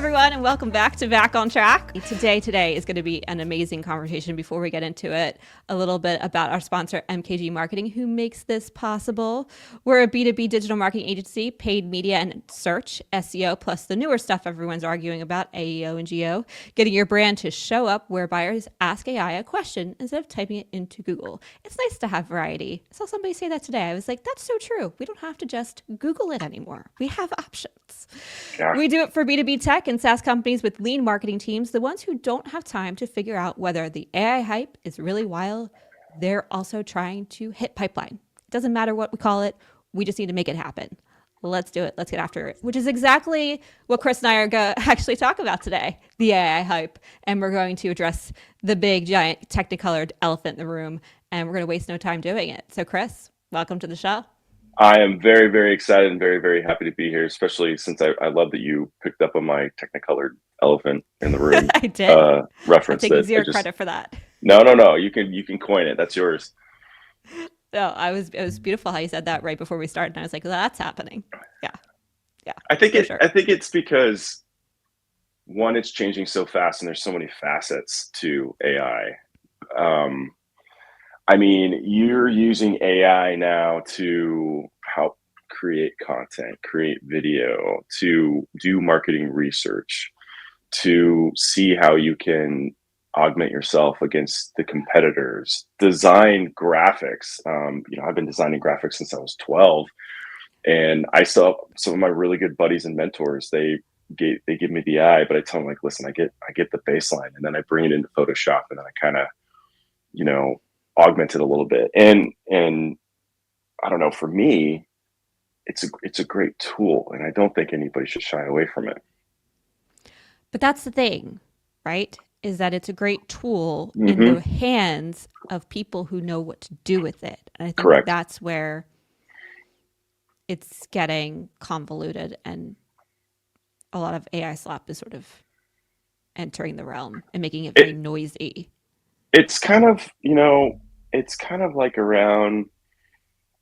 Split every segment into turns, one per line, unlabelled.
everyone, and welcome back to Back on Track. Today is going to be an amazing conversation. Before we get into it, a little bit about our sponsor, MKG Marketing, who makes this possible. We're a B2B digital marketing agency, paid media and search, SEO, plus the newer stuff everyone's arguing about, AEO and GEO, getting your brand to show up where buyers ask AI a question instead of typing it into Google. It's nice to have variety. I saw somebody say that today. I was like, that's so true. We don't have to just Google it anymore. We have options.
Yeah.
We do it for B2B tech and SaaS companies with lean marketing teams, the ones who don't have time to figure out whether the AI hype is really wild. They're also trying to hit pipeline. It doesn't matter what we call it. We just need to make it happen. Let's do it. Let's get after it, which is exactly what Chris and I are going to actually talk about today, the AI hype. And we're going to address the big, giant, technicolored elephant in the room, and we're going to waste no time doing it. So, Chris, welcome to the show.
I am very, very excited and very, very happy to be here, especially since I love that you picked up on my technicolored elephant in the room.
I did.
Reference.
I'm taking zero credit for that.
No. You can coin it. That's yours.
No, it was beautiful how you said that right before we started. And I was like, well, that's happening. Yeah.
I think it's because one, it's changing so fast, and there's so many facets to AI. I mean, you're using AI now to help create content, create video, to do marketing research, to see how you can augment yourself against the competitors, design graphics. I've been designing graphics since I was 12, and I still have some of my really good buddies and mentors. They give me the eye, but I tell them, like, listen, I get the baseline, and then I bring it into Photoshop, and then I kind of, augment it a little bit. And I don't know, for me, it's a great tool, and I don't think anybody should shy away from it.
But that's the thing, right? Is that it's a great tool in the hands of people who know what to do with it. And I think that's where it's getting convoluted, and a lot of AI slop is sort of entering the realm and making it very noisy.
It's kind of, like around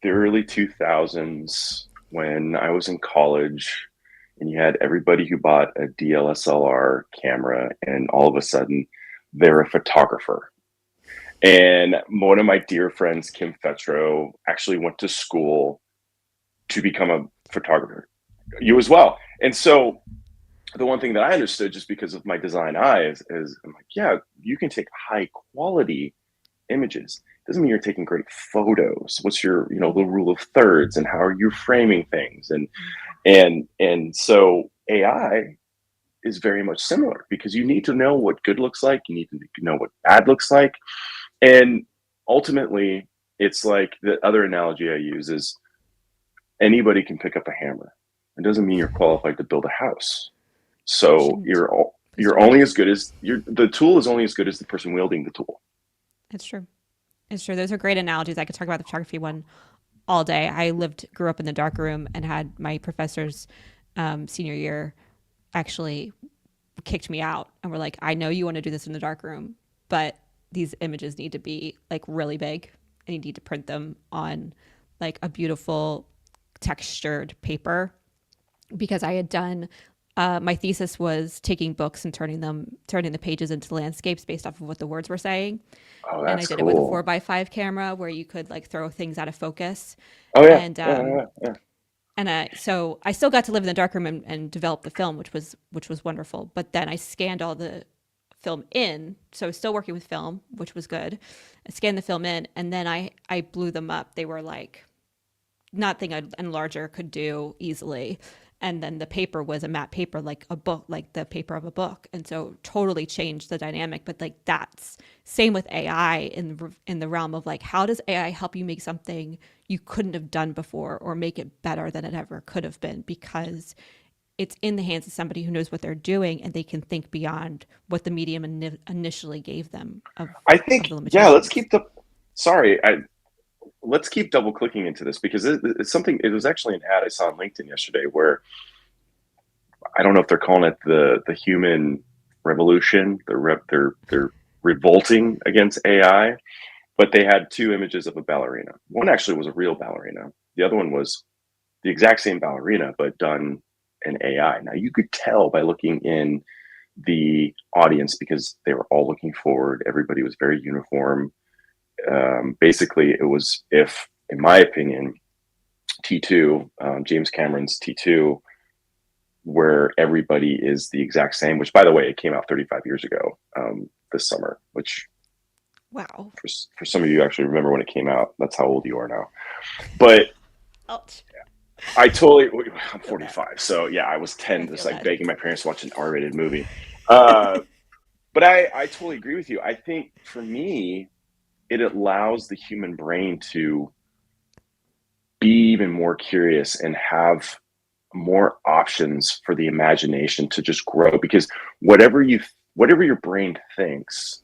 the early 2000s when I was in college, and you had everybody who bought a DSLR camera, and all of a sudden they're a photographer. And one of my dear friends, Kim Fetro, actually went to school to become a photographer. You as well. And so the one thing that I understood, just because of my design eye, is I'm like, yeah, you can take high quality images. Doesn't mean you're taking great photos. What's your, the rule of thirds, and how are you framing things? And so AI is very much similar, because you need to know what good looks like. You need to know what bad looks like. And ultimately, it's like the other analogy I use is anybody can pick up a hammer. It doesn't mean you're qualified to build a house. So you're only as good as the tool is only as good as the person wielding the tool.
It's true. Those are great analogies. I could talk about the photography one all day. I grew up in the darkroom, and had my professors senior year actually kicked me out and were like, I know you want to do this in the darkroom, but these images need to be like really big, and you need to print them on like a beautiful textured paper, because I had done my thesis was taking books and turning the pages into landscapes based off of what the words were saying.
Oh,
and I did
cool.
it with a 4x5 camera where you could like throw things out of focus.
Oh yeah.
And so I still got to live in the darkroom and develop the film, which was wonderful. But then I scanned all the film in, so I was still working with film, which was good. I scanned the film in, and then I blew them up. They were like nothing an enlarger could do easily. And then the paper was a matte paper, like a book, like the paper of a book. And so totally changed the dynamic. But like that's same with AI in the realm of like, how does AI help you make something you couldn't have done before, or make it better than it ever could have been? Because it's in the hands of somebody who knows what they're doing, and they can think beyond what the medium initially gave them.
Let's keep double clicking into this, because it's something. It was actually an ad I saw on LinkedIn yesterday where, I don't know if they're calling it the human revolution. They're revolting against AI, but they had two images of a ballerina. One actually was a real ballerina. The other one was the exact same ballerina, but done and AI. Now you could tell by looking in the audience because they were all looking forward. Everybody was very uniform. Basically, it was, if, in my opinion, T2, James Cameron's T2, where everybody is the exact same, which, by the way, it came out 35 years ago this summer, which
Wow.
for some of you actually remember when it came out. That's how old you are now. But
Ouch.
I totally, I'm
Feel bad.
45. So yeah, I was
I
10, just
feel
like
bad.
begging my parents to watch an R-rated movie. But I totally agree with you. I think for me, it allows the human brain to be even more curious and have more options for the imagination to just grow, because whatever your brain thinks,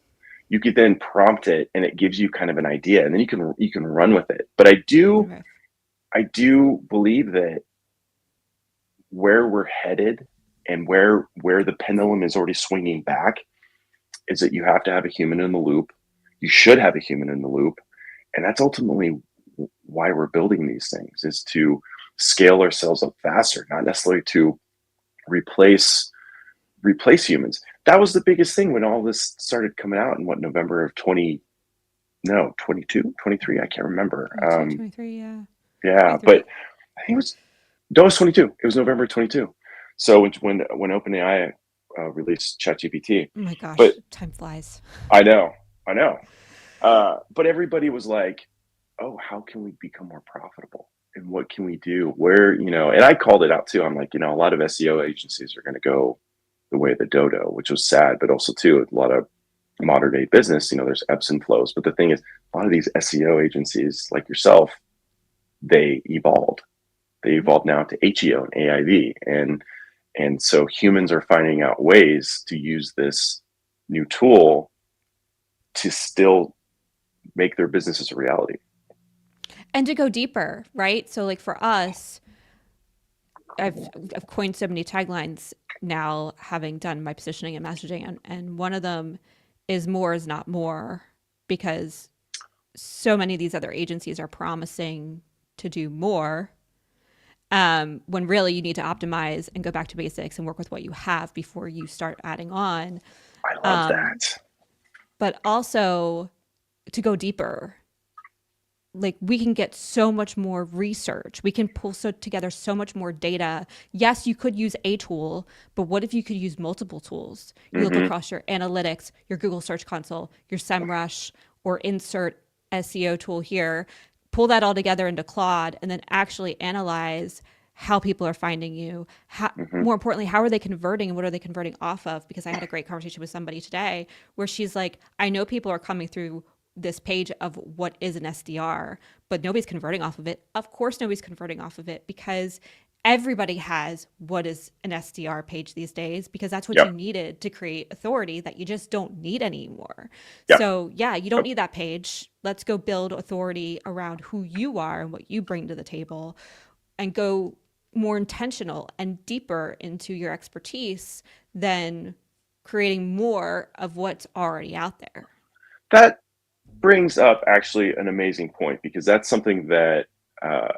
you could then prompt it and it gives you kind of an idea, and then you can run with it. But
Okay.
I do believe that where we're headed and where the pendulum is already swinging back is that you have to have a human in the loop. You should have a human in the loop, and that's ultimately why we're building these things, is to scale ourselves up faster, not necessarily to replace humans. That was the biggest thing when all this started coming out in, what, November of 20, no, 22, 23, I can't remember.
22, 23, yeah.
Yeah, but
23.
I think it was, no, it was 22. It was November 22. So when OpenAI released ChatGPT.
Oh my gosh,
But
time flies.
I know, I know. But everybody was like, oh, how can we become more profitable? And what can we do? Where, and I called it out too. I'm like, a lot of SEO agencies are going to go the way of the dodo, which was sad, but also too, a lot of modern day business, there's ebbs and flows. But the thing is, a lot of these SEO agencies like yourself, they evolved. They
Mhm.
evolved now to HEO and AIV. And so humans are finding out ways to use this new tool to still make their businesses a reality.
And to go deeper, right? So, like for us, I've coined so many taglines now, having done my positioning and messaging, and one of them is more is not more, because so many of these other agencies are promising to do more, when really you need to optimize and go back to basics and work with what you have before you start adding on.
I love
Um,
that.
but also to go deeper, like we can get so much more research. We can pull together so much more data. Yes, you could use a tool, but what if you could use multiple tools? You look
Mm-hmm.
across your analytics, your Google Search Console, your SEMrush, or insert SEO tool here, pull that all together into Claude, and then actually analyze how people are finding you.
Mm-hmm.
More importantly, how are they converting and what are they converting off of? Because I had a great conversation with somebody today where she's like, I know people are coming through this page of what is an SDR, but nobody's converting off of it. Of course, nobody's converting off of it because everybody has what is an SDR page these days, because that's what you
Yep.
needed to create authority that you just don't need anymore.
Yep.
So, yeah, you don't
Yep.
need that page. Let's go build authority around who you are and what you bring to the table, and go more intentional and deeper into your expertise than creating more of what's already out there.
That brings up actually an amazing point, because that's something that uh,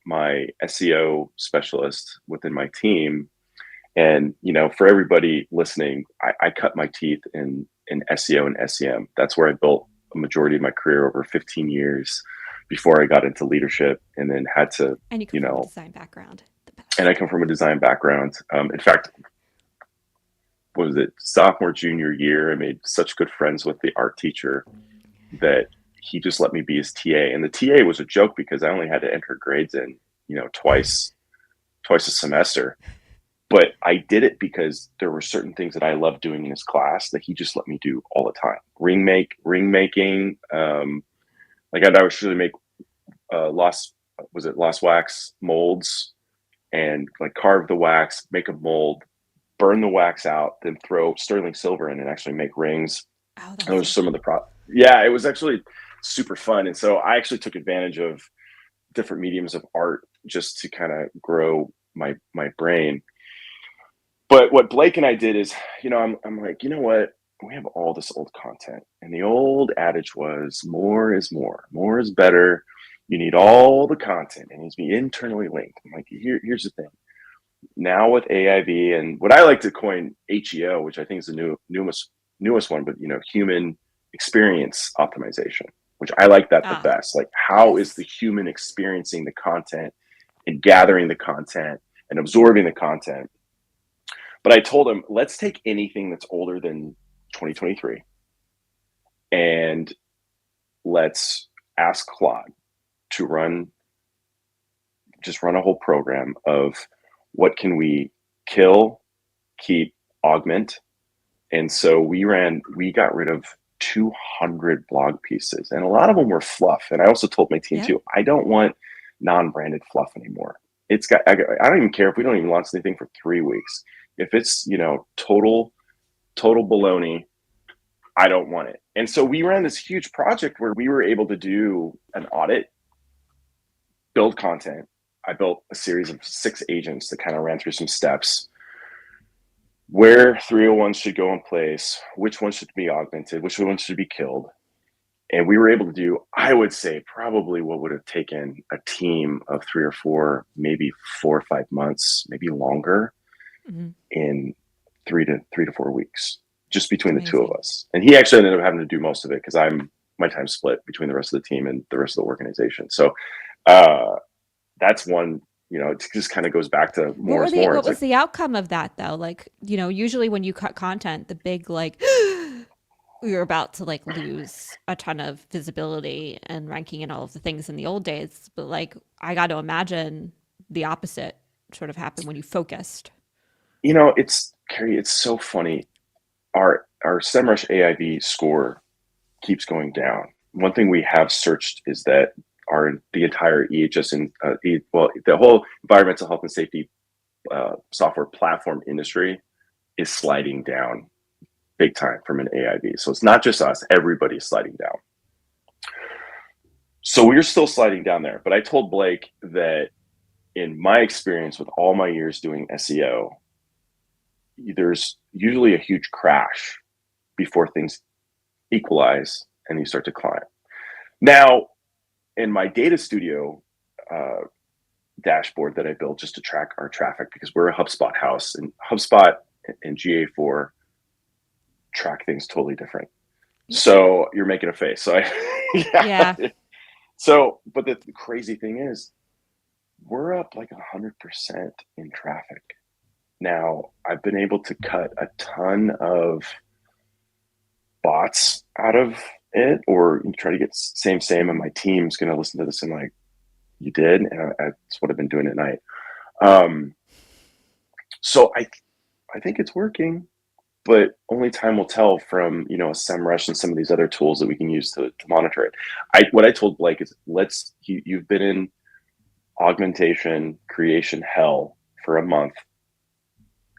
my SEO specialist within my team, and for everybody listening, I cut my teeth in SEO and SEM. That's where I built a majority of my career over 15 years before I got into leadership, and then had to,
And you come
you
from a
know,
design background. The
and I
best.
come from a design background. In fact, what was it, sophomore, junior year, I made such good friends with the art teacher that he just let me be his TA. And the TA was a joke because I only had to enter grades in, twice a semester. But I did it because there were certain things that I loved doing in his class that he just let me do all the time. Ring making. Like I'd actually make lost wax molds, and like carve the wax, make a mold, burn the wax out, then throw sterling silver in and actually make rings.
Oh, that
Those were
sounds
some of the
fun.
yeah, it was actually super fun. And so I actually took advantage of different mediums of art just to kind of grow my brain. But what Blake and I did is, I'm like, you know what? We have all this old content. And the old adage was more is more. More is better. You need all the content. It needs to be internally linked. I'm like, here's the thing. now with AIV and what I like to coin HEO, which I think is the newest one, but human experience optimization, which I like that the
Ah,
best. Like, how is the
yes.
human experiencing the content and gathering the content and absorbing the content? But I told him, let's take anything that's older than 2023 and let's ask Claude to run a whole program of what can we kill, keep, augment. And so we got rid of 200 blog pieces, and a lot of them were fluff. And I also told my team
Yep.
too, I don't want non-branded fluff anymore. I don't even care if we don't even launch anything for 3 weeks. If it's, total baloney, I don't want it. And so we ran this huge project where we were able to do an audit, build content. I built a series of 6 agents that kind of ran through some steps where 301s should go in place, which ones should be augmented, which ones should be killed. And we were able to do, I would say, probably what would have taken a team of 3 or 4, maybe 4 or 5 months, maybe longer,
Hmm.
in 3 to 4 weeks, just
It's
between the two of
amazing.
us. And he actually ended up having to do most of it because my time split between the rest of the team and the rest of the organization. So that's one. It just kind of goes back to more is more.
What
It's
was
like,
the outcome of that though? Like, usually when you cut content, the big like you're about to like lose a ton of visibility and ranking and all of the things in the old days, but like I got to imagine the opposite sort of happened when you focused.
it's Carrie, it's so funny. Our SEMrush AIV score keeps going down. One thing we have searched is that the entire EHS the whole environmental health and safety software platform industry is sliding down big time from an AIV. So it's not just us; everybody's sliding down. So we're still sliding down there. But I told Blake that in my experience with all my years doing SEO, there's usually a huge crash before things equalize and you start to climb. Now, in my data studio dashboard that I built just to track our traffic, because we're a HubSpot house, and HubSpot and GA4 track things totally different. So you're making a face. So
Yeah.
yeah. So, but the crazy thing is, we're up like 100% in traffic. Now, I've been able to cut a ton of bots out of it, or you try to get same, and my team's going to listen to this and like, you did, and that's what I've been doing at night. So I think it's working, but only time will tell from a SEMrush and some of these other tools that we can use to monitor it. What I told Blake is, you've been in augmentation creation hell for a month.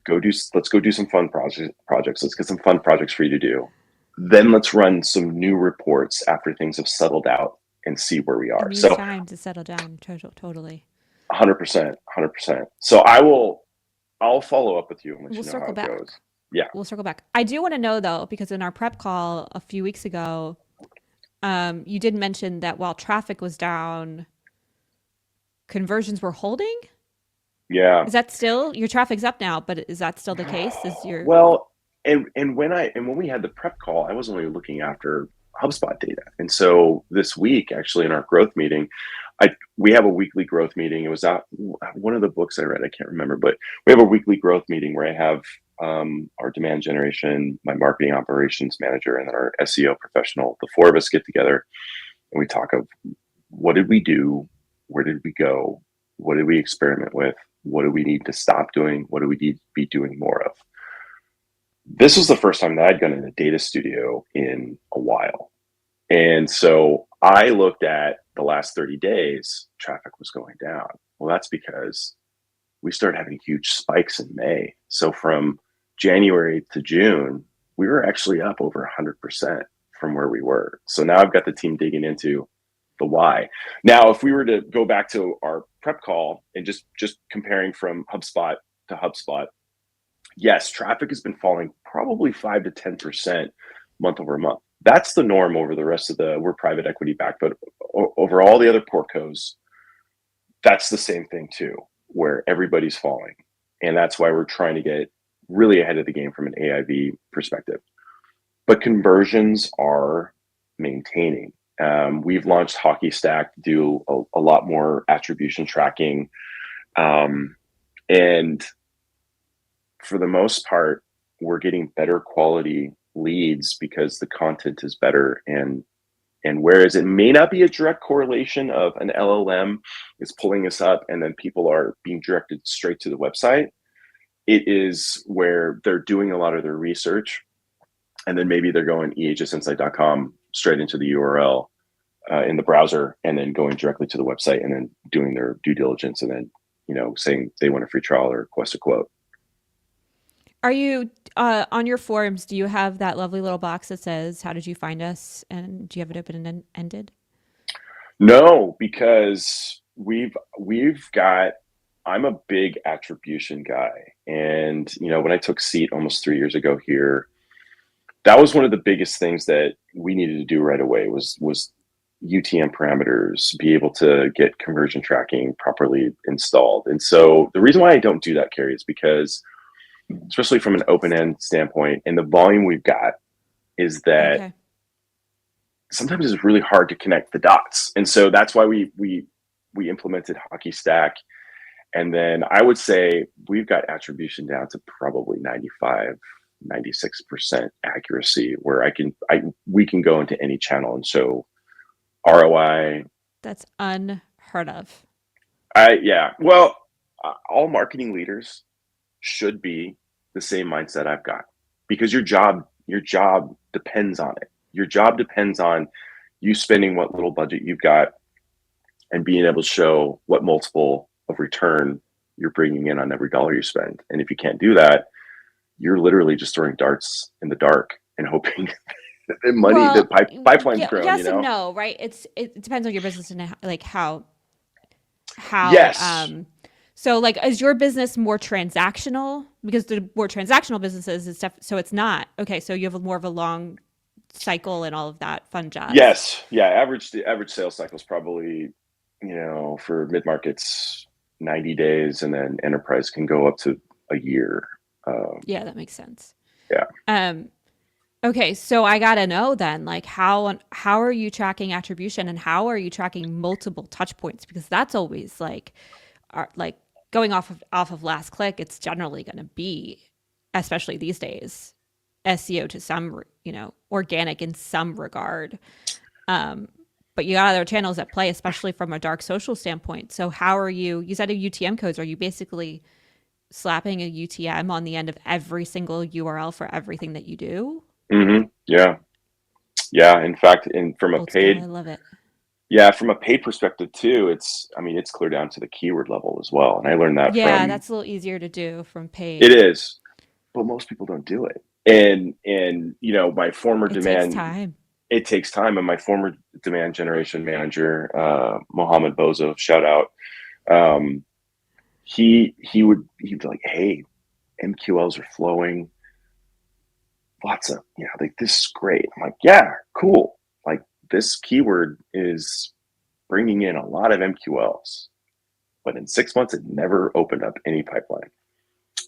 Let's go do some fun projects. Let's get some fun projects for you to do. Then let's run some new reports after things have settled out and see where we
It
are.
needs
So
time to settle down. Totally.
100%, 100%. So I'll follow up with you and let
We'll
you know how
circle
it goes.
back.
Yeah.
We'll circle back. I do want to know though, because in our prep call a few weeks ago, you did mention that while traffic was down, conversions were holding.
Yeah.
Is that still your traffic's up now? But is that still the case? Is your
Well, when we had the prep call, I was only looking after HubSpot data. And so this week, actually, in our growth meeting, we have a weekly growth meeting. It was out one of the books I read. I can't remember, but we have a weekly growth meeting where I have our demand generation, my marketing operations manager, and then our SEO professional. The 4 of us get together and we talk of what did we do, where did we go, what did we experiment with, what do we need to stop doing, what do we need to be doing more of. This was the first time that I'd gone in a data studio in a while. And so I looked at the last 30 days, traffic was going down. Well, that's because we started having huge spikes in May. So from January to June, we were actually up over 100% from where we were. So now I've got the team digging into the why. Now, if we were to go back to our prep call and just comparing from HubSpot to HubSpot, yes, traffic has been falling probably 5 to 10% month over month. That's the norm over the rest of we're private equity backed, but over all the other portcos, that's the same thing too, where everybody's falling. And that's why we're trying to get really ahead of the game from an AIV perspective. But conversions are maintaining. We've launched Hockey Stack to do a lot more attribution tracking. And for the most part, we're getting better quality leads because the content is better. And whereas it may not be a direct correlation of an LLM is pulling us up and then people are being directed straight to the website, it is where they're doing a lot of their research and then maybe they're going ehsinsight.com straight into the URL in the browser and then going directly to the website and then doing their due diligence and then, saying they want a free trial or request a quote.
Are you on your forums? Do you have that lovely little box that says, "How did you find us?" And do you have it open and ended?
No, because we've got. I'm a big attribution guy, and when I took seat almost 3 years ago here, that was one of the biggest things that we needed to do right away was UTM parameters, be able to get conversion tracking properly installed. And so the reason why I don't do that, Carrie, is because, especially from an open end standpoint and the volume we've got, is that
Okay.
sometimes it's really hard to connect the dots. And so that's why we implemented Hockey Stack. And then I would say we've got attribution down to probably 95, 96% accuracy, where we can go into any channel and show ROI.
That's unheard of.
Yeah. Well, all marketing leaders should be the same mindset I've got, because your job depends on it. Your job depends on you spending what little budget you've got and being able to show what multiple of return you're bringing in on every dollar you spend. And if you can't do that, you're literally just throwing darts in the dark and hoping the money,
Well,
pipeline's grown.
yes and no, right? It depends on your business and how
Yes.
So like, is your business more transactional? Because the more transactional businesses and stuff, so it's not okay. So you have more of a long cycle and all of that fun jazz.
Yes. Yeah. The average sales cycle is probably, for mid markets, 90 days, and then enterprise can go up to a year.
Yeah, that makes sense.
Yeah.
Okay, so I gotta know then, like, how are you tracking attribution and how are you tracking multiple touch points? Because that's always like going off of last click. It's generally going to be, especially these days, SEO to some, organic in some regard. But you got other channels at play, especially from a dark social standpoint. So how are you said a UTM codes, are you basically slapping a UTM on the end of every single URL for everything that you do?
Mm-hmm. Yeah. Yeah. In fact, from a
Old school, I
paid,
love it.
yeah, from a paid perspective too, it's clear down to the keyword level as well. And I learned that
Yeah,
from,
that's a little easier to do from
it
paid.
is, but most people don't do it. And my former
It takes
demand,
time.
it takes time. And my former demand generation manager, Mohammed Bozo, shout out. Um, he'd be like, "Hey, MQLs are flowing. Lots of, like, this is great." I'm like, "Yeah, cool. Like, this keyword is bringing in a lot of MQLs, but in 6 months, it never opened up any pipeline.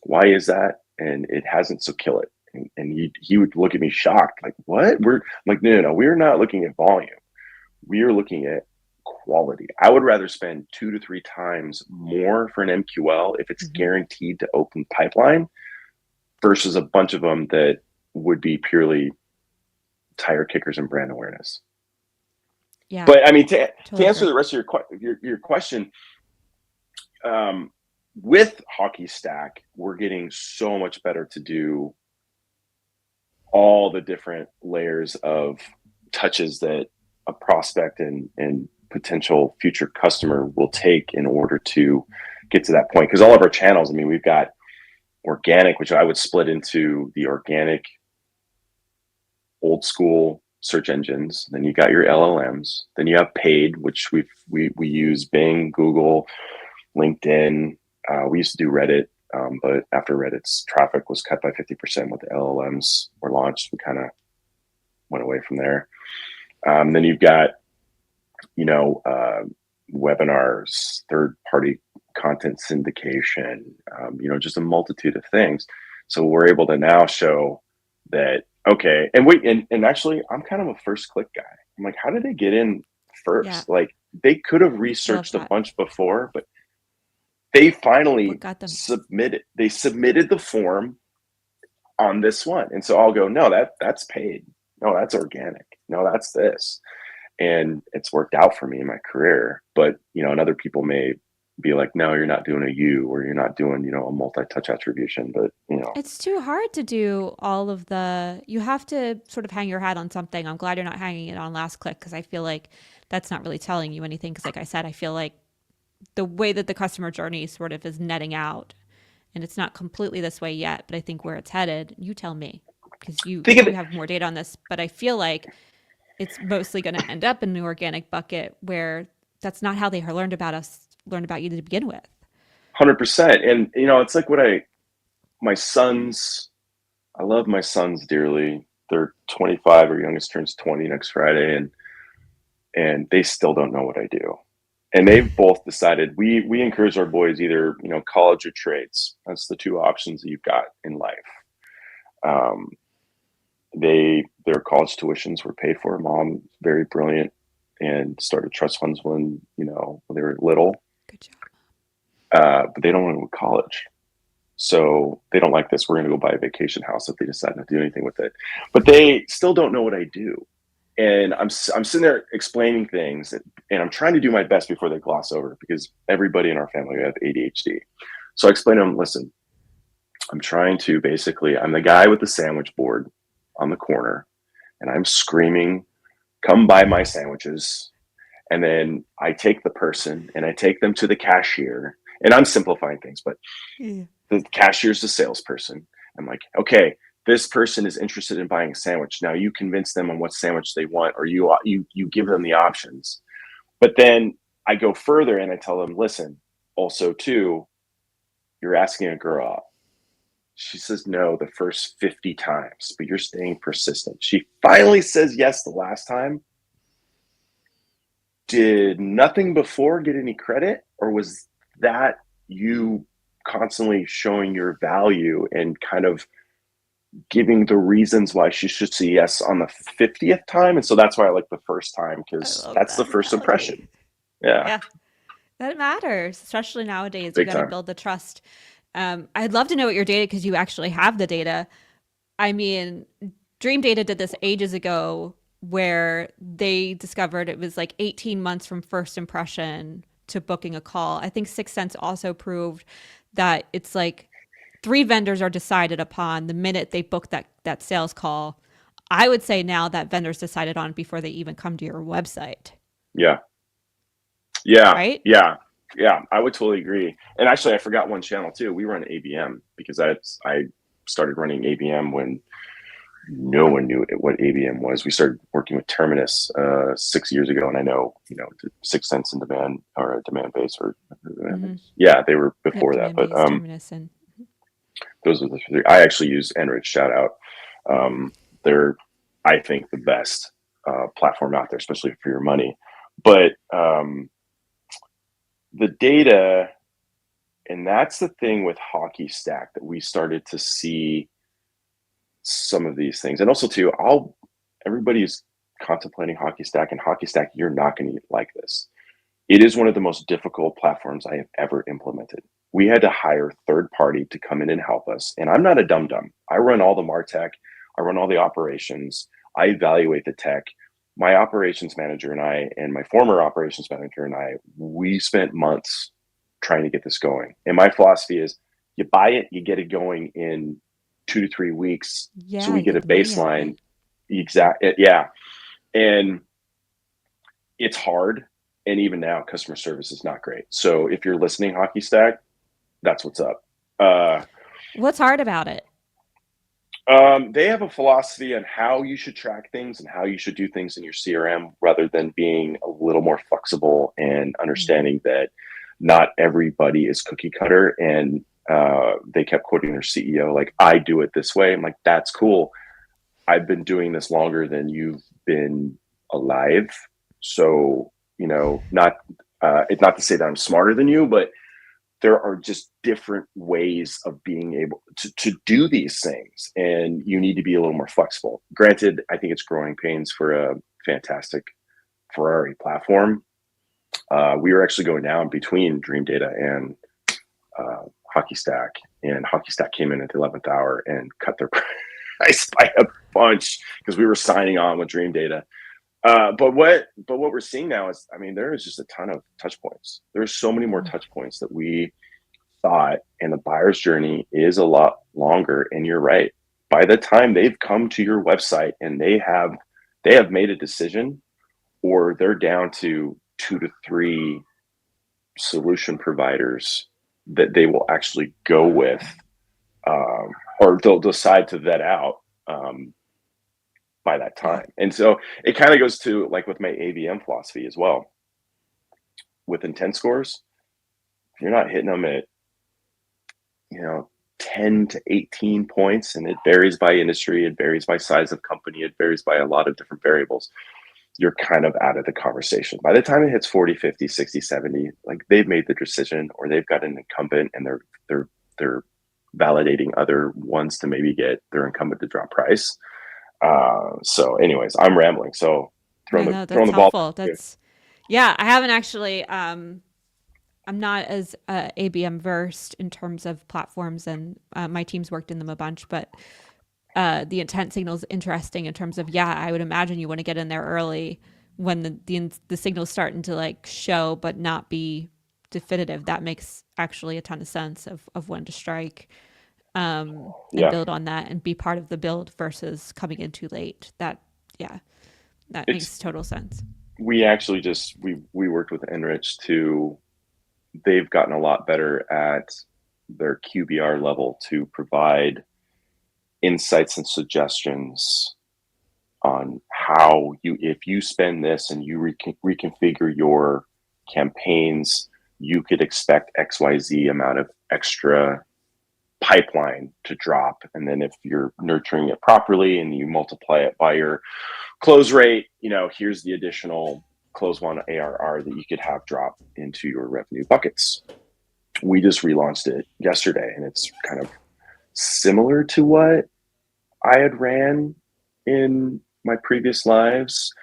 Why is that? And it hasn't, so kill it." And he would look at me shocked, like, "What?" I'm like, no, we're not looking at volume. We are looking at quality. I would rather spend 2 to 3 times more for an MQL if it's guaranteed to open pipeline versus a bunch of them that would be purely tire kickers and brand awareness.
Yeah,
But to
totally
answer
agree.
the rest of your question, with Hockey Stack, we're getting so much better to do all the different layers of touches that a prospect and potential future customer will take in order to get to that point. Because all of our channels, we've got organic, which I would split into the organic old school search engines. Then you got your LLMs. Then you have paid, which we use Bing, Google, LinkedIn. We used to do Reddit, but after Reddit's traffic was cut by 50% with the LLMs were launched, we kind of went away from there. Then you've got, webinars, third party content syndication, just a multitude of things. So we're able to now show that, okay, and actually, I'm kind of a first click guy. I'm like, how did they get in
Yeah.
first? Like, they could have
Love
researched a
that.
bunch before, but they
What
finally
got them?
submitted. They submitted the form on this one, and so I'll go, no, that's paid. No, that's organic. No, that's this, and it's worked out for me in my career. But and other people may be like, no, you're not doing a U, or you're not doing a multi-touch attribution. But
It's too hard to do all of the. You have to sort of hang your hat on something. I'm glad you're not hanging it on last click because I feel like that's not really telling you anything. Because, like I said, I feel like the way that the customer journey sort of is netting out, and it's not completely this way yet, but I think where it's headed, you tell me because you
think of
you
it.
have more data on this. But I feel like it's mostly going to end up in the organic bucket where that's not how they learned about you to begin with.
100%. And it's like my sons, I love my sons dearly. They're 25. Our youngest turns 20 next Friday, and they still don't know what I do. And they've both decided, we encourage our boys either college or trades. That's the two options that you've got in life. Um, their college tuitions were paid for. Mom, very brilliant, and started trust funds when they were little.
Good job.
But they don't want to go to college. So they don't like this. We're going to go buy a vacation house if they decide not to do anything with it. But they still don't know what I do. And I'm sitting there explaining things, and I'm trying to do my best before they gloss over, because everybody in our family have ADHD. So I explain to them, listen, I'm the guy with the sandwich board on the corner, and I'm screaming, come buy my sandwiches. And then I take the person and I take them to the cashier, and I'm simplifying things, but
Yeah.
the cashier's the salesperson. I'm like, okay, this person is interested in buying a sandwich. Now you convince them on what sandwich they want, or you give them the options. But then I go further and I tell them, listen, also too, you're asking a girl out. She says no the first 50 times, but you're staying persistent. She finally says yes the last time. Did nothing before get any credit, or was that you constantly showing your value and kind of giving the reasons why she should say yes on the 50th time? And so that's why I like the first time,
I
because
love
that's the
that
first impression.
analogy.
Yeah,
Yeah, that matters, especially nowadays. You
big
got to
time.
build the trust. I'd love to know what your data because you actually have the data. I mean, Dream Data did this ages ago where they discovered it was like 18 months from first impression to booking a call. I think Sixth Sense also proved that it's like three vendors are decided upon the minute they book that sales call. I would say now that vendors decided on before they even come to your website,
Yeah, yeah,
right?
yeah, yeah. I would totally agree. And actually, I forgot one channel too. We run ABM, because I started running ABM when no one knew what ABM was. We started working with Terminus 6 years ago, and I know Sixth Sense and Demand, or Demand Base, or
Mm-hmm.
yeah, they were
Yep,
before that.
demand
But
based terminus and
those are the three. I actually use Enrich. Shout out. They're, I think, the best platform out there, especially for your money. But the data, and that's the thing with Hockey Stack, that we started to see some of these things. And also too, everybody's contemplating Hockey Stack, and Hockey Stack, you're not going to like this. It is one of the most difficult platforms I have ever implemented. We had to hire third party to come in and help us. And I'm not a dum dum. I run all the MarTech. I run all the operations. I evaluate the tech. My operations manager and I, and my former operations manager and I, we spent months trying to get this going. And my philosophy is, you buy it, you get it going in 2 to 3 weeks. So
yeah,
we
you
get
get
a
the money out of it.
baseline. Yeah. And it's hard. And even now, customer service is not great. So if you're listening, Hockey Stack, that's what's up.
What's hard about it?
They have a philosophy on how you should track things and how you should do things in your CRM, rather than being a little more flexible and understanding that not everybody is cookie cutter. And they kept quoting their CEO, like, I do it this way. I'm like, that's cool. I've been doing this longer than you've been alive. So, not, It's not to say that I'm smarter than you, but there are just different ways of being able to do these things. And you need to be a little more flexible. Granted, I think it's growing pains for a fantastic Ferrari platform. We were actually going down between Dream Data and Hockey Stack, and Hockey Stack came in at the 11th hour and cut their price by a bunch because we were signing on with Dream Data. But what we're seeing now is, I mean, there is just a ton of touch points. There's so many more touch points that we thought, and the buyer's journey is a lot longer. And you're right. By the time they've come to your website and they have made a decision, or they're down to 2 to 3 solution providers that they will actually go with, or they'll decide to vet out by that time. And so it kind of goes to like with my ABM philosophy as well. With intent scores, if you're not hitting them at 10 to 18 points, and it varies by industry, it varies by size of company, it varies by a lot of different variables, you're kind of out of the conversation. By the time it hits 40, 50, 60, 70, like they've made the decision, or they've got an incumbent and they're validating other ones to maybe get their incumbent to drop price. So anyways, I'm rambling. So throwing the ball.
Helpful. Yeah, I haven't actually, I'm not as ABM versed in terms of platforms, and my team's worked in them a bunch, but the intent signal is interesting in terms of, I would imagine you want to get in there early when the signal's starting to like show but not be definitive. That makes actually a ton of sense of when to strike, and build on that and be part of the build versus coming in too late. That makes total sense.
We actually we worked with Enrich to, they've gotten a lot better at their QBR level to provide insights and suggestions on how if you spend this and you reconfigure your campaigns, you could expect XYZ amount of extra pipeline to drop. And then if you're nurturing it properly and you multiply it by your close rate, here's the additional close one ARR that you could have drop into your revenue buckets. We just relaunched it yesterday, and it's kind of similar to what I had ran in my previous lives,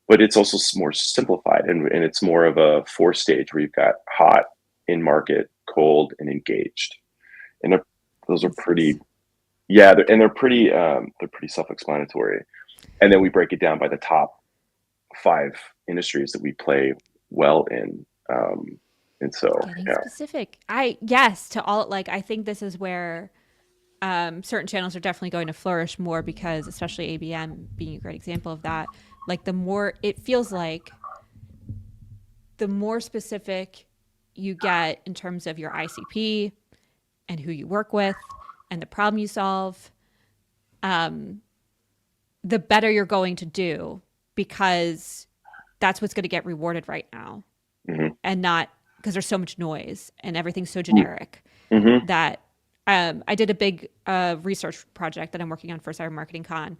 but it's also more simplified, and it's more of a 4-stage where you've got hot, in market, cold, and engaged. And those are pretty, they're pretty self-explanatory. And then we break it down by the top 5 industries that we play well in. And so,
getting specific. To all, like, I think this is where certain channels are definitely going to flourish more, because especially ABM being a great example of that, like it feels like the more specific you get in terms of your ICP and who you work with and the problem you solve, the better you're going to do, because that's what's going to get rewarded right now.
Mm-hmm.
And not because there's so much noise and everything's so generic that I did a big research project that I'm working on for Cyber Marketing Con.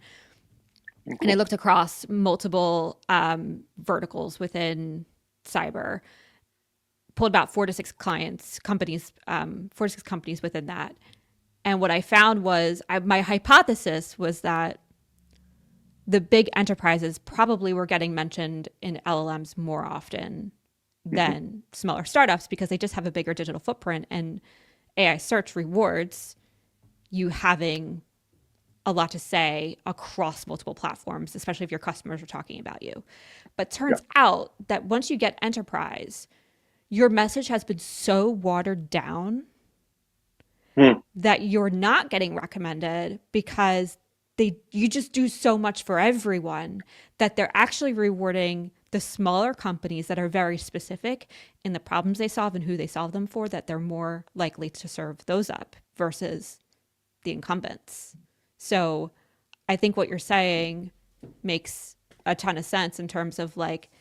Cool. And I looked across multiple verticals within cyber, pulled about 4 to 6 companies within that. And what I found was, my hypothesis was that the big enterprises probably were getting mentioned in LLMs more often than smaller startups, because they just have a bigger digital footprint, and AI search rewards you having a lot to say across multiple platforms, especially if your customers are talking about you. But turns out that once you get enterprise, your message has been so watered down that you're not getting recommended, because you just do so much for everyone that they're actually rewarding the smaller companies that are very specific in the problems they solve and who they solve them for, that they're more likely to serve those up versus the incumbents. So I think what you're saying makes a ton of sense in terms of like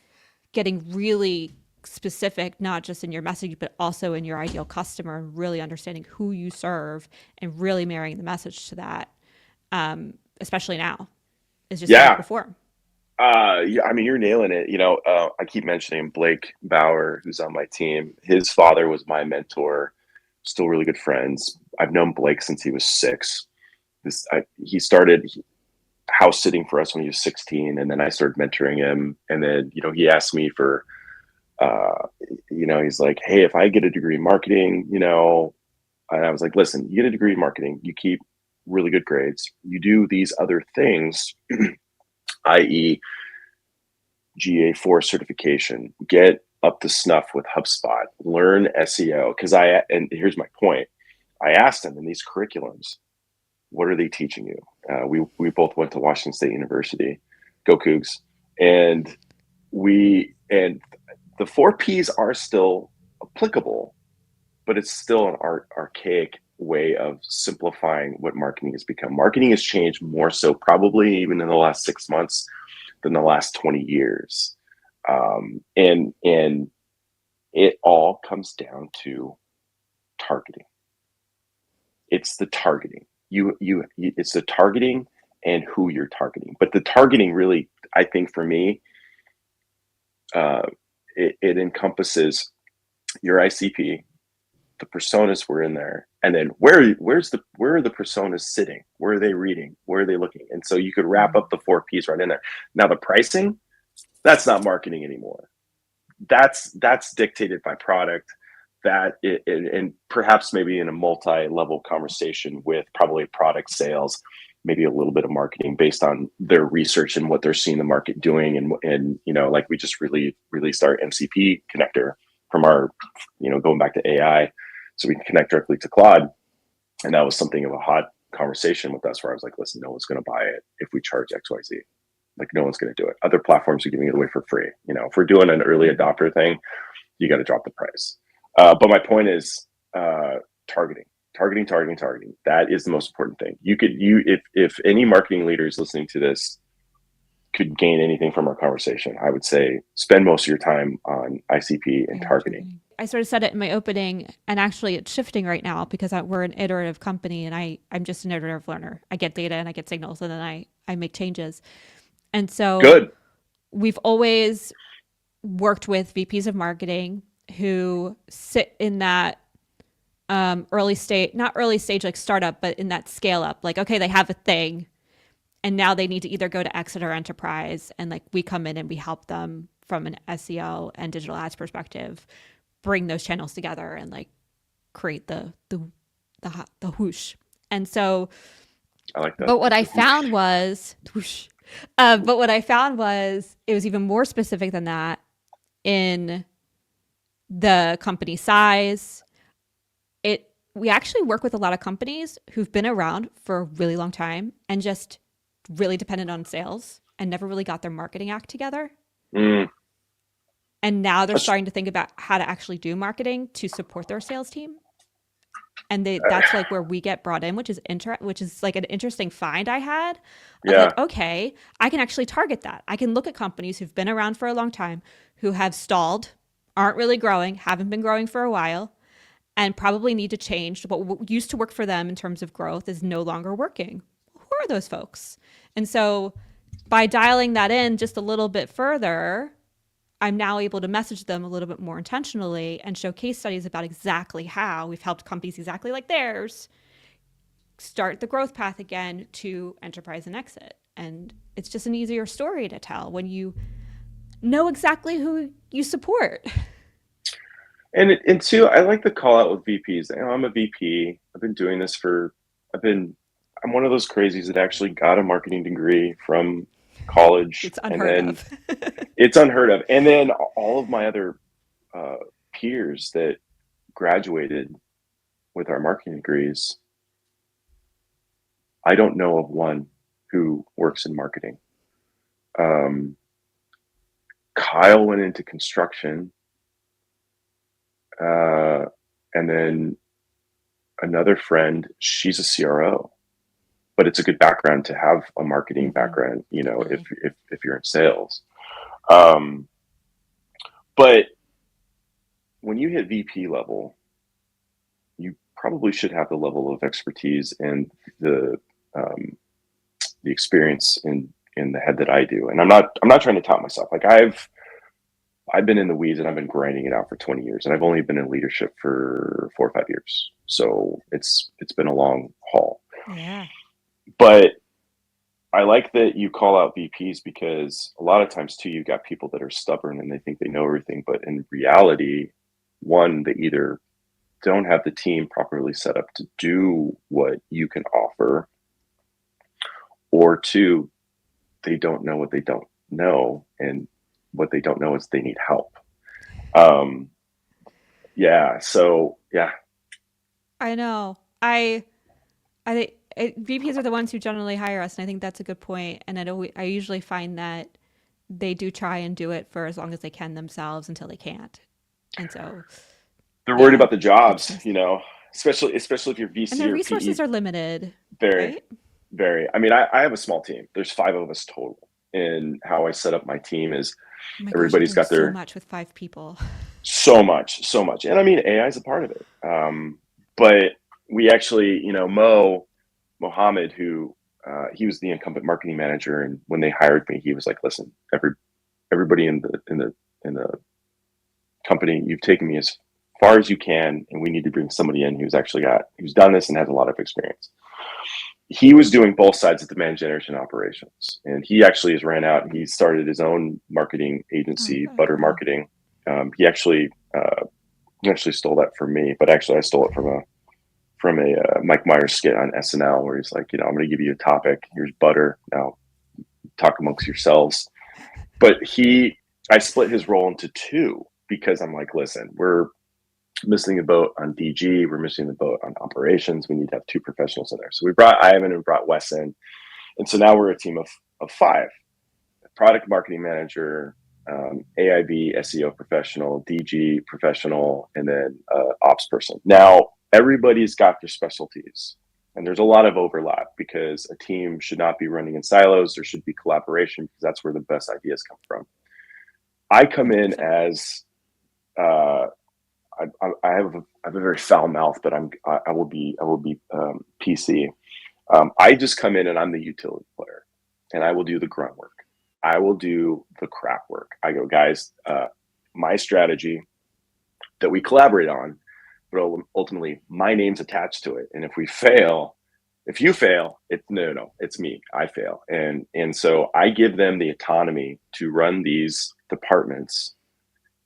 getting really specific, not just in your message, but also in your ideal customer, and really understanding who you serve and really marrying the message to that. Especially now, is just like perform.
Yeah, I mean, you're nailing it. I keep mentioning Blake Bauer, who's on my team. His father was my mentor. Still really good friends. I've known Blake since he was 6. He started house sitting for us when he was 16, and then I started mentoring him. And then he asked me for, uh, he's like, "Hey, if I get a degree in marketing, and I was like, listen, you get a degree in marketing, you keep really good grades, you do these other things, i.e., GA4 certification, get up to snuff with HubSpot, learn SEO." And here's my point. I asked them in these curriculums, what are they teaching you? We both went to Washington State University, go Cougs, and and the 4 Ps are still applicable, but it's still an archaic way of simplifying what marketing has become. Marketing has changed more so probably even in the last 6 months than the last 20 years. And it all comes down to targeting. It's the targeting. It's the targeting and who you're targeting. But the targeting really, I think for me, it encompasses your ICP, the personas were in there, and then where are the personas sitting? Where are they reading? Where are they looking? And so you could wrap up the 4 Ps right in there. Now the pricing, that's not marketing anymore. That's dictated by product. And perhaps maybe in a multi-level conversation with probably product sales, maybe a little bit of marketing based on their research and what they're seeing the market doing. And like we just really released our MCP connector from our, going back to AI, so we can connect directly to Claude. And that was something of a hot conversation with us where I was like, listen, no one's going to buy it if we charge XYZ. Like, no one's going to do it. Other platforms are giving it away for free. If we're doing an early adopter thing, you got to drop the price. But my point is targeting. That is the most important thing. If any marketing leader is listening to this could gain anything from our conversation, I would say spend most of your time on ICP and targeting.
I sort of said it in my opening, and actually it's shifting right now because we're an iterative company, and I'm just an iterative learner. I get data and I get signals, and then I make changes. And so
Good.
We've always worked with VPs of marketing who sit in that early stage, not early stage like startup, but in that scale up. Like, okay, they have a thing, and now they need to either go to exit or enterprise, and like we come in and we help them from an SEO and digital ads perspective, bring those channels together and like create the whoosh. And so,
I like that.
But what I found was whoosh. But what I found was it was even more specific than that in the company size. We actually work with a lot of companies who've been around for a really long time and just really dependent on sales and never really got their marketing act together.
Mm.
And now they're starting to think about how to actually do marketing to support their sales team. And that's like where we get brought in, which is like an interesting find I had.
Yeah.
Like, okay, I can actually target that. I can look at companies who've been around for a long time, who have stalled, aren't really growing, haven't been growing for a while, and probably need to change. What used to work for them in terms of growth is no longer working. Who are those folks? And so by dialing that in just a little bit further, I'm now able to message them a little bit more intentionally and show case studies about exactly how we've helped companies exactly like theirs start the growth path again to enterprise and exit. And it's just an easier story to tell when you know exactly who you support.
And two, I like the call out with VPs. I'm a VP. I've been doing this I'm one of those crazies that actually got a marketing degree from college.
It's unheard of.
It's unheard of. And then all of my other peers that graduated with our marketing degrees, I don't know of one who works in marketing. Kyle went into construction. And then another friend, she's a CRO, but it's a good background to have a marketing background, if you're in sales. But when you hit VP level, you probably should have the level of expertise and the experience in in the head that I do. And I'm not trying to tout myself. Like I've been in the weeds and I've been grinding it out for 20 years, and I've only been in leadership for 4 or 5 years. So it's been a long haul.
Yeah.
But I like that you call out VPs, because a lot of times too, you got people that are stubborn and they think they know everything, but in reality, one, they either don't have the team properly set up to do what you can offer, or two, they don't know what they don't know, and what they don't know is they need help. Um, yeah. So yeah.
I know. I think VPs are the ones who generally hire us, and I think that's a good point. And I usually find that they do try and do it for as long as they can themselves until they can't. And so,
They're worried
yeah,
about the
it just
jobs,
makes,
especially if you're
and
VC
their
or
resources
PE.
are limited,
Very,
right?
very. I mean, I have a small team. There's 5 of us total. And how I set up my team is
Oh my gosh, you're
everybody's
doing
got
so
their
much with 5 people.
so much, so much. And I mean, AI is a part of it. But we actually, Mohammed, who he was the incumbent marketing manager, and when they hired me, he was like, "Listen, everybody in the company, you've taken me as far as you can, and we need to bring somebody in who's done this and has a lot of experience." He was doing both sides of demand generation operations, and he actually has ran out and he started his own marketing
Oh,
agency,
good.
Butter Marketing. He actually stole that from me, but actually I stole it from a Mike Myers skit on SNL, where he's like, I'm going to give you a topic. Here's butter. Now talk amongst yourselves. But I split his role into two, because I'm like, listen, we're missing the boat on DG. We're missing the boat on operations. We need to have two professionals in there. So we brought Ivan and brought Wes in. And so now we're a team of five: a product marketing manager, AIB, SEO professional, DG professional, and then ops person. Now, everybody's got their specialties, and there's a lot of overlap, because a team should not be running in silos. There should be collaboration, because that's where the best ideas come from. I come in
100%.
as I have a very foul mouth, but I will be PC. I just come in and I'm the utility player, and I will do the grunt work. I will do the crap work. I go, guys, my strategy that we collaborate on, but ultimately my name's attached to it. And if you fail, it's me. I fail, and so I give them the autonomy to run these departments.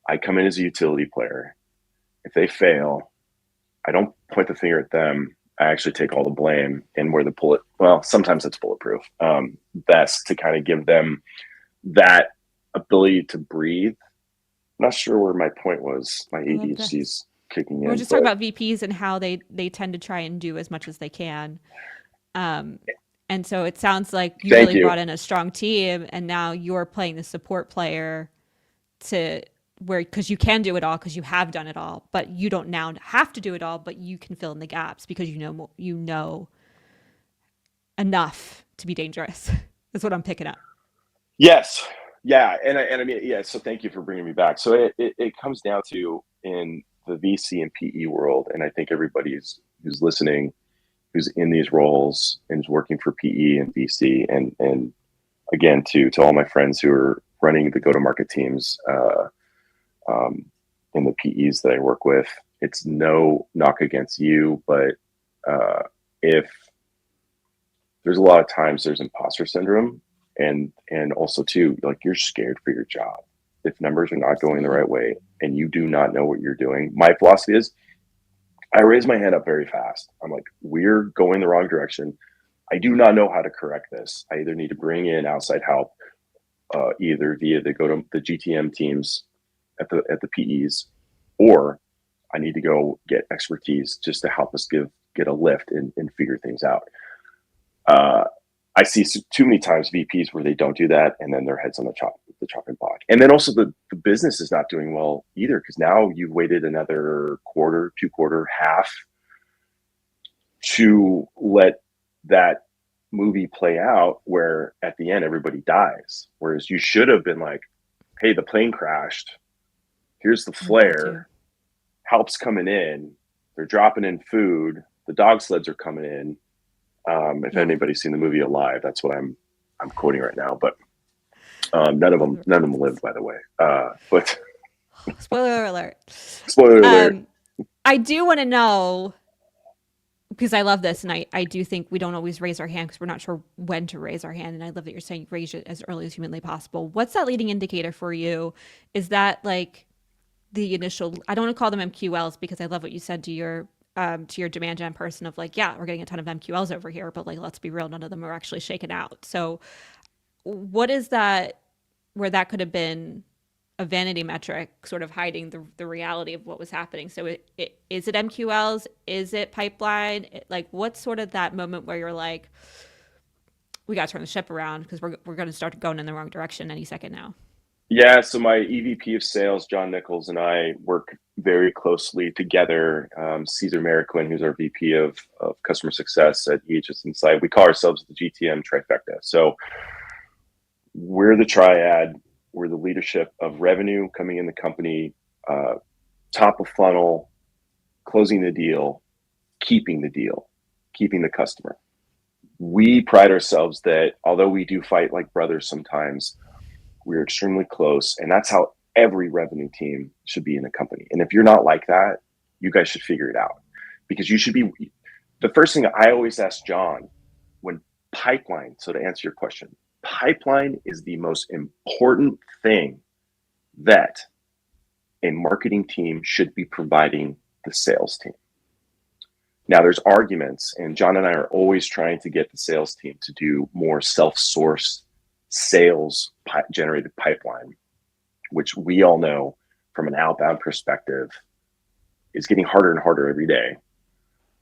I come in as a utility player. If they fail, I don't point the finger at them. I actually take all the blame, and where the bullet, well, sometimes it's bulletproof. That's to kind of give them that ability to breathe. I'm not sure where my point was. My
I love this.
ADHD's kicking
We're
in,
just talking
but
about VPs and how they tend to try and do as much as they can. Um, and so it sounds like you
thank
really
you.
brought in a strong team, and now you're playing the support player to where, because you can do it all because you have done it all, but you don't now have to do it all, but you can fill in the gaps because you know enough to be dangerous. That's what I'm picking up.
Yes, yeah, and I mean, yeah. So thank you for bringing me back. So it comes down to, in the VC and PE world, and I think everybody who's listening, who's in these roles and is working for PE and VC, and again, to all my friends who are running the go-to-market teams um, in the PEs that I work with, it's no knock against you, but if there's a lot of times there's imposter syndrome, and also too, like, you're scared for your job if numbers are not going the
Absolutely.
right way and you do not know what you're doing. My philosophy is, I raise my hand up very fast. I'm like, we're going the wrong direction. I do not know how to correct this. I either need to bring in outside help, either via the GTM teams at the PEs, or I need to go get expertise just to help us get a lift and figure things out. Uh, I see too many times VPs where they don't do that, and then their heads on the chopping block. And then also the business is not doing well either, because now you've waited another quarter, 2 quarter, half to let that movie play out, where at the end everybody dies. Whereas you should have been like, hey, the plane crashed. Here's the
We got you.
flare. Help's coming in. They're dropping in food. The dog sleds are coming in. If
Yeah.
anybody's seen the movie Alive, that's what I'm quoting right now, but none of them lived, by the way. But
Spoiler alert.
spoiler alert.
I do want to know, because I love this, and I do think we don't always raise our hand because we're not sure when to raise our hand. And I love that you're saying raise it as early as humanly possible. What's that leading indicator for you? Is that like the initial? I don't want to call them MQLs because I love what you said to your demand gen person of like, yeah, we're getting a ton of MQLs over here, but like, let's be real, none of them are actually shaken out. So, what is that? Where that could have been a vanity metric, sort of hiding the reality of what was happening. So is it MQLs? Is it pipeline? Like what's sort of that moment where you're like, we got to turn the ship around because we're going to start going in the wrong direction any second now.
Yeah, so my EVP of sales, John Nichols, and I work very closely together. Caesar Mariquin, who's our VP of customer success at EHS Insight, we call ourselves the GTM trifecta. So we're the triad. We're the leadership of revenue coming in the company, top of funnel, closing the deal, keeping the customer. We pride ourselves that although we do fight like brothers sometimes, we're extremely close. And that's how every revenue team should be in a company. And if you're not like that, you guys should figure it out, because you should be. The first thing I always ask John when pipeline, so to answer your question, pipeline is the most important thing that a marketing team should be providing the sales team. Now there's arguments, and John and I are always trying to get the sales team to do more self-sourced sales generated pipeline, which we all know from an outbound perspective is getting harder and harder every day.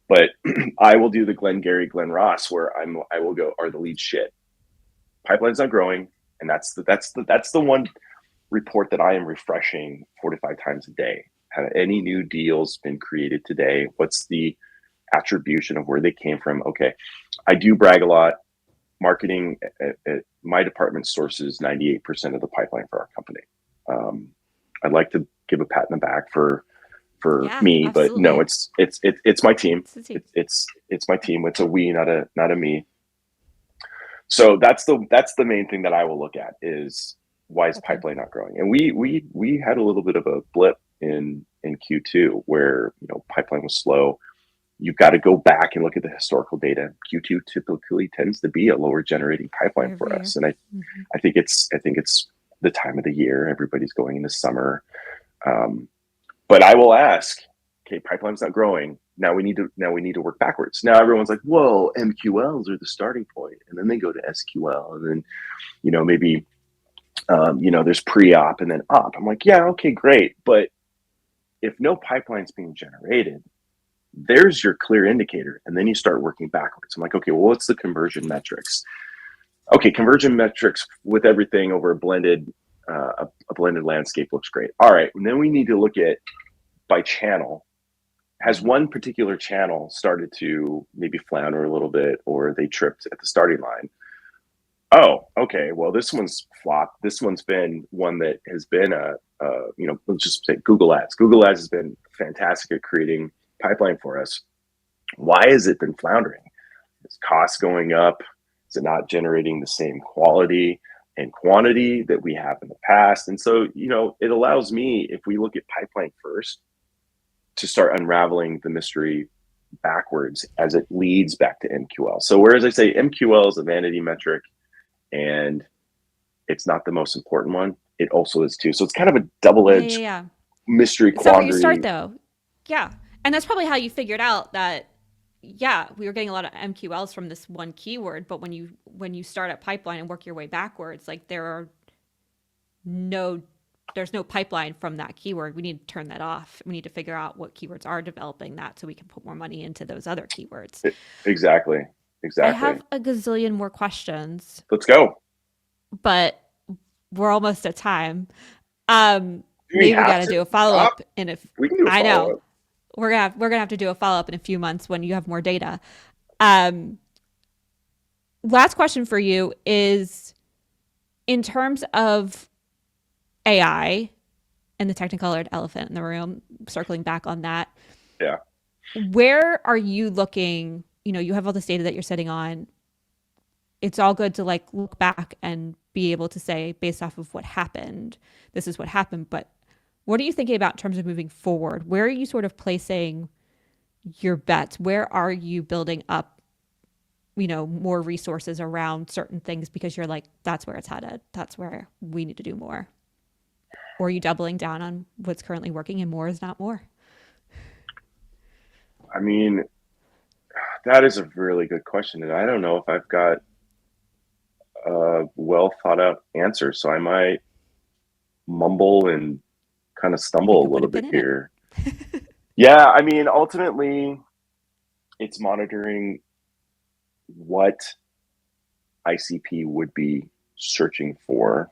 But I will do the Glenn Ross where I will go, are the leads shit? Pipeline's not growing, and that's the one report that I am refreshing 4 to 5 times a day. Have any new deals been created today? What's the attribution of where they came from? Okay, I do brag a lot. Marketing at my department sources 98% of the pipeline for our company. I'd like to give a pat in the back for me, absolutely. But no, it's my team. It's my team. It's a we, not a me. So that's the main thing that I will look at is why is pipeline not growing? And we had a little bit of a blip in Q2 where pipeline was slow. You've got to go back and look at the historical data. Q2 typically tends to be a lower generating pipeline for us, and I think it's the time of the year. Everybody's going into summer, but I will ask, okay, pipeline's not growing. Now we need to work backwards. Now everyone's like, whoa, MQLs are the starting point, and then they go to SQL, and then maybe there's pre-op and then op. I'm like, yeah, okay, great, but if no pipeline's being generated, there's your clear indicator. And then you start working backwards. I'm like, okay, well, what's the conversion metrics? Okay, conversion metrics with everything over a blended landscape looks great. All right, and then we need to look at by channel. Has one particular channel started to maybe flounder a little bit, or they tripped at the starting line? Oh, okay, well, this one's flopped. This one's been one that has been let's just say Google Ads. Google Ads has been fantastic at creating pipeline for us. Why has it been floundering? Is costs going up? Is it not generating the same quality and quantity that we have in the past? And so, it allows me, if we look at pipeline first, to start unraveling the mystery backwards as it leads back to MQL. So whereas I say MQL is a vanity metric and it's not the most important one, it also is too. So it's kind of a double-edged mystery quandary.
It's not where you start though. Yeah. And that's probably how you figured out that, we were getting a lot of MQLs from this one keyword, but when you start at pipeline and work your way backwards, like there's no pipeline from that keyword. We need to turn that off. We need to figure out what keywords are developing that so we can put more money into those other keywords.
Exactly.
I have a gazillion more questions.
Let's go.
But we're almost at time. Maybe we got to do a follow-up.
We can do a follow-up.
I know. We're gonna have to do a follow-up in a few months when you have more data. Last question for you is, in terms of AI and the technicolored elephant in the room, circling back on that.
Yeah.
Where are you looking? You have all this data that you're sitting on. it's all good to like look back and be able to say, based off of what happened, this is what happened. But what are you thinking about in terms of moving forward? Where are you sort of placing your bets? Where are you building up, more resources around certain things because you're like, that's where it's headed. That's where we need to do more. Or are you doubling down on what's currently working and more is not more?
I mean, that is a really good question. And I don't know if I've got a well thought out answer. So I might mumble and kind of
You
stumble a
could put a
little
pin
bit
in it.
here. Yeah, I mean, ultimately, it's monitoring what ICP would be searching for.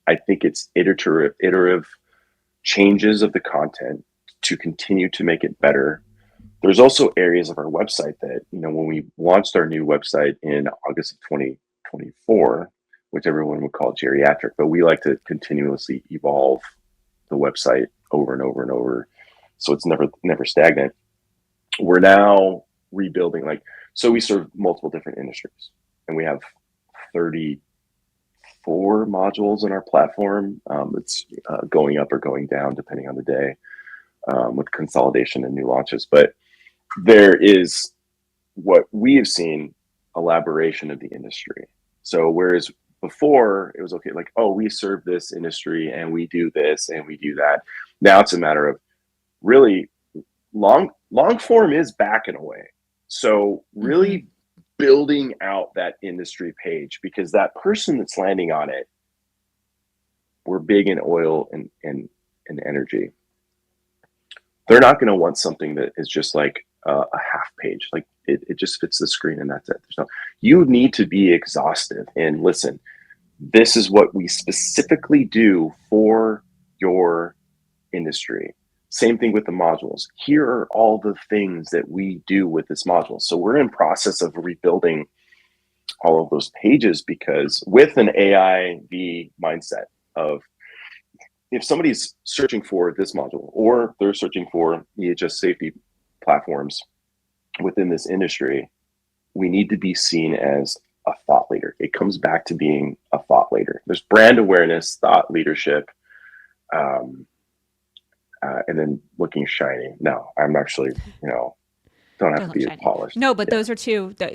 I think it's iterative changes of the content to continue to make it better. There's also areas of our website that, when we launched our new website in August of 2024, which everyone would call geriatric, but we like to continuously evolve the website over and over and over. So it's never stagnant. We're now rebuilding, so we serve multiple different industries and we have 34 modules in our platform. It's going up or going down depending on the day, with consolidation and new launches. But there is, what we have seen, elaboration of the industry. So whereas before it was okay, like, oh, we serve this industry and we do this and we do that. Now it's a matter of really long form is back in a way. So
Mm-hmm.
really building out that industry page, because that person that's landing on it, we're big in oil and energy. They're not going to want something that is just like a half page. Like it just fits the screen and that's it. You need to be exhaustive and listen. This is what we specifically do for your industry. Same thing with the modules. Here are all the things that we do with this module. So we're in process of rebuilding all of those pages, because with an AIV mindset of, if somebody's searching for this module or they're searching for EHS safety platforms within this industry, we need to be seen as a thought leader. It comes back to being a thought leader. There's brand awareness, thought leadership, and then looking shiny. No, I'm actually, don't have
Don't
to
look
be as
shiny.
polished.
No, but
Yeah.
those are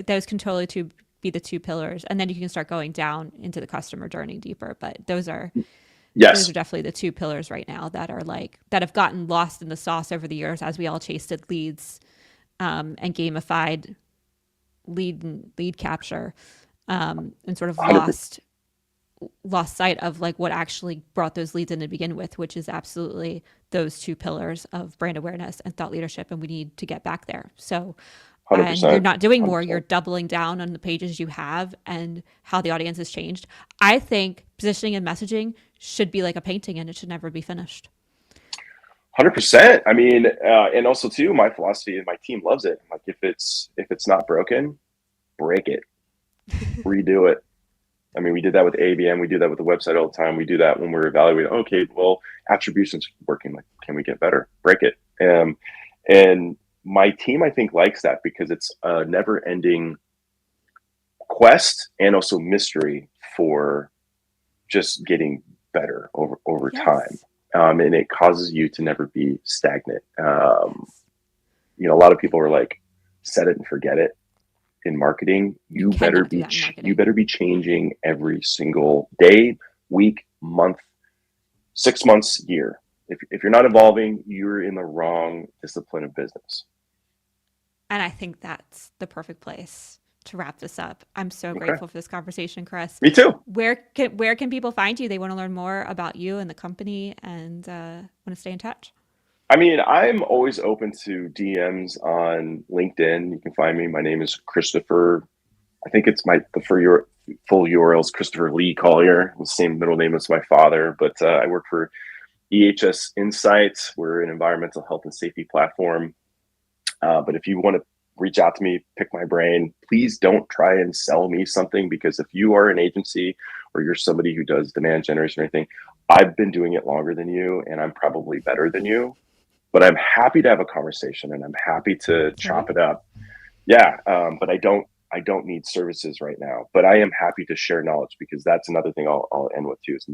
those can totally be the two pillars. And then you can start going down into the customer journey deeper. But those are
Yes.
definitely the two pillars right now that are like, that have gotten lost in the sauce over the years as we all chased leads, and gamified lead capture, and sort of
100%.
lost sight of like what actually brought those leads in to begin with, which is absolutely those two pillars of brand awareness and thought leadership. And we need to get back there. So, and you're
100%.
not doing more, you're
100%.
doubling down on the pages you have and how the audience has changed. I think positioning and messaging should be like a painting and it should never be finished.
100%. I mean, and also too, my philosophy, and my team loves it. Like, if it's not broken, break it, redo it. I mean, we did that with ABM. We do that with the website all the time. We do that when we're evaluating. Okay, well, attribution's working. Like, can we get better? Break it. And my team, I think, likes that because it's a never-ending quest and also mystery for just getting better over time.
Yes.
And it causes you to never be stagnant. A lot of people are like, set it and forget it. In marketing,
You
you better
cannot do
be
that in
you
marketing.
better be changing every single day, week, month, 6 months, year. If you're not evolving, you're in the wrong discipline of business.
And I think that's the perfect place to wrap this up. I'm so
Okay.
grateful for this conversation, Chris.
Me too.
Where can people find you? They want to learn more about you and the company and want to stay in touch.
I mean, I'm always open to DMs on LinkedIn. You can find me. My name is Christopher. I think it's for your full URL is Christopher Lee Collier, the same middle name as my father. But I work for EHS Insight. We're an environmental health and safety platform. But if you want to reach out to me, pick my brain, please don't try and sell me something, because if you are an agency or you're somebody who does demand generation or anything, I've been doing it longer than you and I'm probably better than you. But I'm happy to have a conversation and I'm happy to chop
Totally.
it up. Yeah, but I I don't need services right now, but I am happy to share knowledge, because that's another thing I'll end with too, is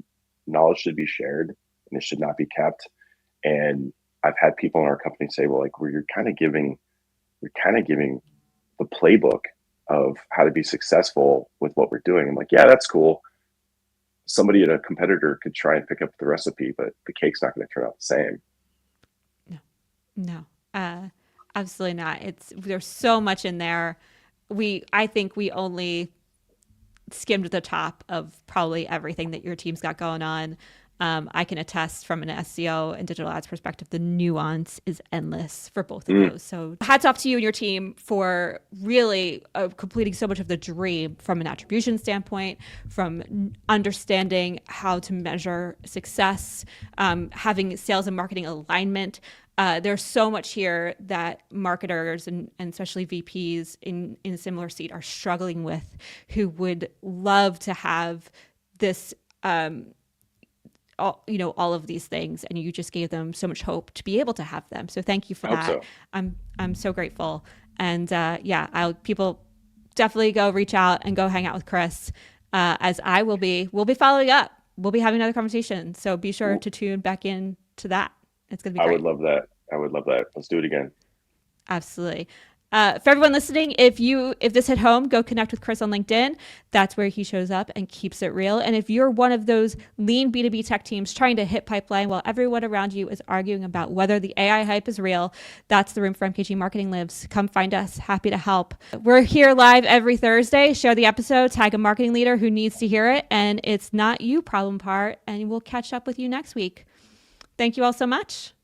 knowledge should be shared and it should not be kept. And I've had people in our company say, well, like, you're kind of giving the playbook of how to be successful with what we're doing. I'm like, yeah, that's cool. Somebody at a competitor could try and pick up the recipe, but the cake's not going to turn out the same.
No, no, absolutely not. There's so much in there. I think we only skimmed the top of probably everything that your team's got going on. I can attest from an SEO and digital ads perspective, the nuance is endless for both of those. So hats off to you and your team for really completing so much of the dream from an attribution standpoint, from understanding how to measure success, having sales and marketing alignment. There's so much here that marketers and especially VPs in a similar seat are struggling with, who would love to have this, all of these things, and you just gave them so much hope to be able to have them. So thank you for that. So. I'm so grateful. And people definitely go reach out and go hang out with Chris, as I will be. We'll be following up. We'll be having another conversation. So be sure to tune back in to that. It's going to be great.
I would love that. Let's do it again.
Absolutely. For everyone listening, if this hit home, go connect with Chris on LinkedIn. That's where he shows up and keeps it real. And if you're one of those lean B2B tech teams trying to hit pipeline while everyone around you is arguing about whether the AI hype is real, that's the room for MKG Marketing lives. Come find us. Happy to help. We're here live every Thursday. Share the episode, tag a marketing leader who needs to hear it, and it's not you problem part, and we'll catch up with you next week. Thank you all so much.